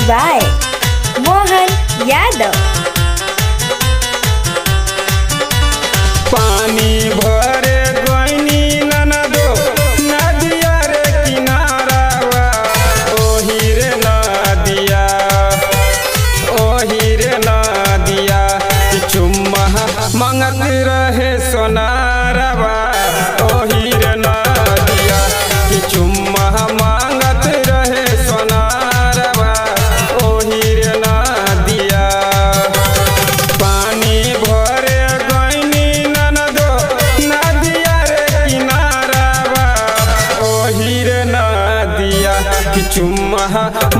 by Mohan Yadav. पानी भरे गईनी ननदो नदिया रे किनारावा ओही रे नदिया चुम्मा मंगत रहे सोनारवा ओही रे नदिया चुम्मा मांगत रहे सोनारवा ओही रे नदिया पानी भरे गईनी ननदो नदिया रे किनारावा ओही रे नदिया चुम्मा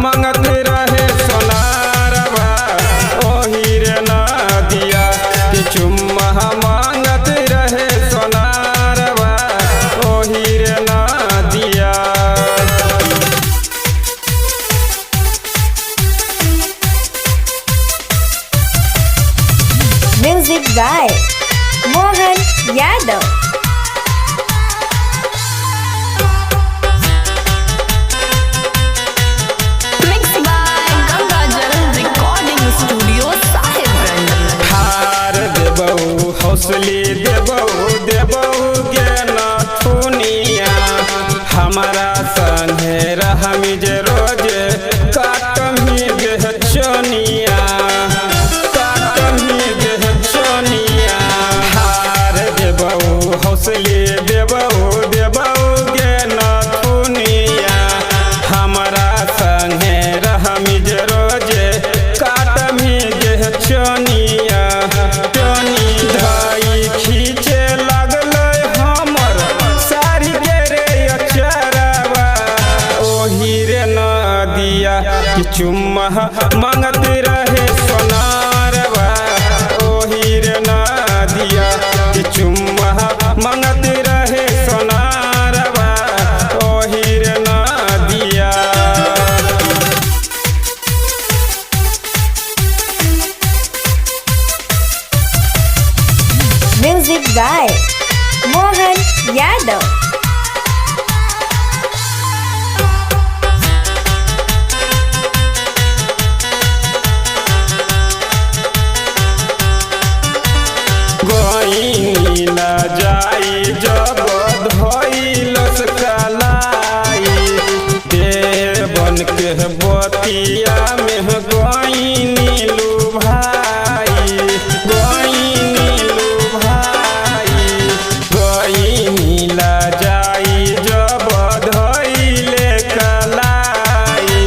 मंगत रहे सोनारवा ओही रे नदिया चुम्मा मांगत रहे सोनारवा ओही रे नदिया। Music by Mohan Yadav. Mixed by Gangajal Recording Studio, Sahibganj. हार देबहु हौसली देबहु के नथुनिया हमारा संगे रहमी जे रोजे काटमी देह चनिया हार देबहु हौसली देबहु के नथुनिया हमारा संगे रहमी जे रोजे काटमी देह चनिया धाई खींचे लगल हमर साड़ी के रे अचरवा ओही रे नदिया चुम्मा मंगत रहे सोनारवा ओही रे नदिया चुम्मा मंगत रहे सोनारवा ओही रे नदिया। Music by Mohan Yadav. गईनी न जाई जब धइलस कलाई देवन के बतिया में गईनी लुभाई गईनी न जाई जब धइले कलाई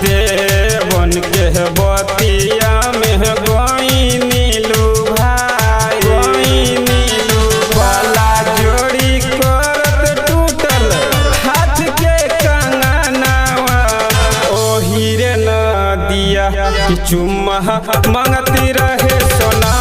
देवन के बतिया में गईनी वाला जोड़ी करत टूटल हाथ के कंगनवा ओही रे नदिया चुम्मा मंगती रहे सोना